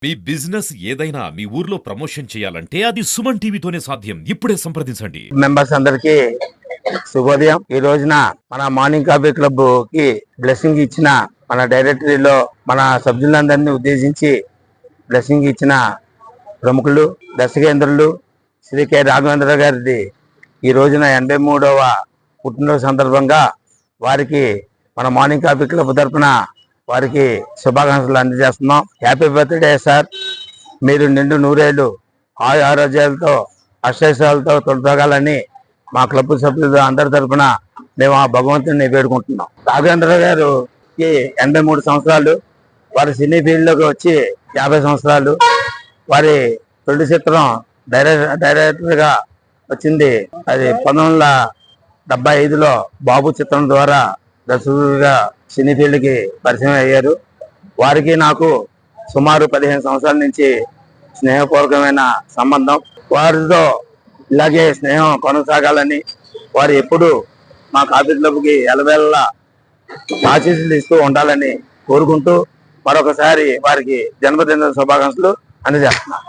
మీ business ఏదైనా మీ ఊర్లో promotion చేయాలంటే అది సుమన్ టీవీతోనే సాధ్యం. ఇప్పుడే సంప్రదించండి. మెంబర్స్ అందరికి శుభోదయం. ఈ రోజున మన మార్నింగ్ కాఫీ క్లబ్ కి బ్లెస్సింగ్ ఇచ్చిన మన డైరెక్టరీలో మన సభ్యులందరినీ ఉద్దేశించి బ్లెస్సింగ్ ఇచ్చిన ప్రముఖులు దర్శకేంద్రులు శ్రీ కె రాఘవేంద్ర గారిది ఈ రోజున 83వ పుట్టినరోజు సందర్భంగా వారికి మన మార్నింగ్ కాఫీ క్లబ్ తరఫున వారికి శుభాకాంక్షలు అందజేస్తున్నాం. Happy birthday sir. మీరు నిండు నూరేళ్లు ఆరోగ్యాలతో అష్టైశ్వర్యాలతో తొలతోగాలని మా క్లబ్ సభ్యులు అందరి తరఫున మేము ఆ భగవంతుని వేడుకుంటున్నాం. రాఘవేంద్ర గారికి 83 సంవత్సరాలు, వారి సినీ ఫీల్డ్లోకి వచ్చి 50 సంవత్సరాలు. వారి తొలి చిత్రం డైరెక్టర్గా వచ్చింది అది 1975లో బాబు చిత్రం ద్వారా దర్శకుడిగా సినీ ఫీల్డ్కి పరిచయం అయ్యారు. వారికి నాకు సుమారు 15 సంవత్సరాల నుంచి స్నేహపూర్వకమైన సంబంధం. వారితో ఇలాగే స్నేహం కొనసాగాలని, వారు ఎప్పుడు మా కాఫీ క్లబ్కి ఎలవేళలా ఆశీస్సులు ఇస్తూ ఉండాలని కోరుకుంటూ మరొకసారి వారికి జన్మదిన శుభాకాంక్షలు అందజేస్తున్నాం.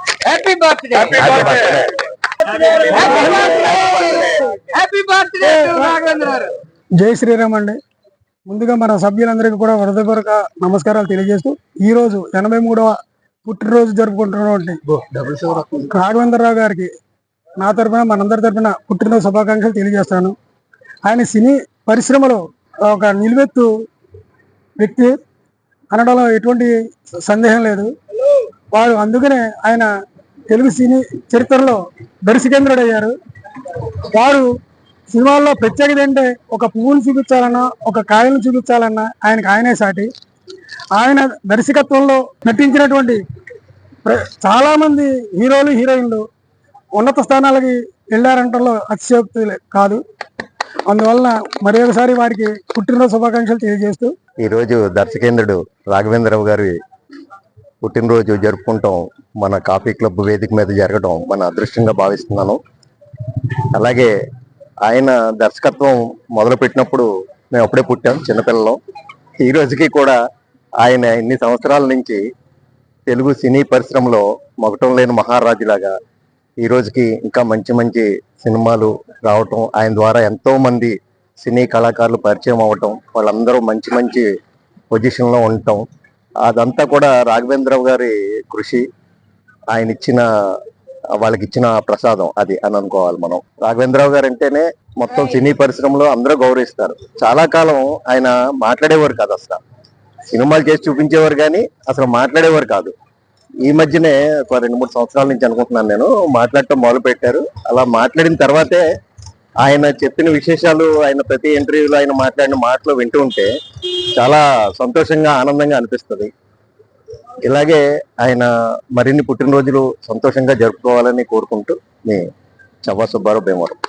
జై శ్రీరామ్ అండి. ముందుగా మన సభ్యులందరికీ కూడా హృదయపూర్వక నమస్కారాలు తెలియజేస్తూ ఈ రోజు 83వ పుట్టినరోజు జరుపుకుంటున్నటువంటి రాఘవేంద్రరావు గారికి నా తరఫున మనందరి తరఫున పుట్టినరోజు శుభాకాంక్షలు తెలియజేస్తాను. ఆయన సినీ పరిశ్రమలో ఒక నిలువెత్తు వ్యక్తి అనడంలో ఎటువంటి సందేహం లేదు. వారు అందుకనే ఆయన తెలుగు సినీ చరిత్రలో దర్శకేంద్రుడు అయ్యారు. వారు సినిమాల్లో ప్రత్యేకత అంటే ఒక పువ్వును చూపించాలన్నా, ఒక కాయలను చూపించాలన్నా ఆయనకు ఆయనే సాటి. ఆయన దర్శకత్వంలో నటించినటువంటి చాలా మంది హీరోలు హీరోయిన్లు ఉన్నత స్థానాలకి వెళ్ళారంటలో అతిశయోక్తి కాదు. అందువలన మరి ఒకసారి వారికి పుట్టినరోజు శుభాకాంక్షలు తెలియజేస్తూ ఈరోజు దర్శకేంద్రుడు రాఘవేంద్రరావు గారి పుట్టినరోజు జరుపుకుంటాం మన కాఫీ క్లబ్ వేదిక మీద జరగడం మన అదృష్టంగా భావిస్తున్నాను. అలాగే ఆయన దర్శకత్వం మొదలుపెట్టినప్పుడు మేము అప్పుడే పుట్టాం, చిన్నపిల్లలం. ఈ రోజుకి కూడా ఆయన ఇన్ని సంవత్సరాల నుంచి తెలుగు సినీ పరిశ్రమలో మొగటం లేని మహారాజులాగా ఈ రోజుకి ఇంకా మంచి మంచి సినిమాలు రావటం, ఆయన ద్వారా ఎంతో మంది సినీ కళాకారులు పరిచయం అవ్వటం, వాళ్ళందరూ మంచి మంచి పొజిషన్లో ఉండటం, అదంతా కూడా రాఘవేంద్రరావు గారి కృషి, ఆయన వాళ్ళకి ఇచ్చిన ప్రసాదం అది అని అనుకోవాలి మనం. రాఘవేంద్రరావు గారు అంటేనే మొత్తం సినీ పరిశ్రమలో అందరూ గౌరవిస్తారు. చాలా కాలం ఆయన మాట్లాడేవారు కాదు, అసలు సినిమాలు చేసి చూపించేవారు కానీ అసలు మాట్లాడేవారు కాదు. ఈ మధ్యనే ఒక 2-3 సంవత్సరాల నుంచి అనుకుంటున్నాను నేను మాట్లాడటం మొదలు పెట్టారు. అలా మాట్లాడిన తర్వాతే ఆయన చెప్పిన విశేషాలు, ఆయన ప్రతి ఇంటర్వ్యూలో ఆయన మాట్లాడిన మాటలు వింటూ ఉంటే చాలా సంతోషంగా ఆనందంగా అనిపిస్తుంది. ఇలాగే ఆయన మరిన్ని పుట్టినరోజులు సంతోషంగా జరుపుకోవాలని కోరుకుంటూ మీ చవ్వా సుబ్బారావు భీమవరం.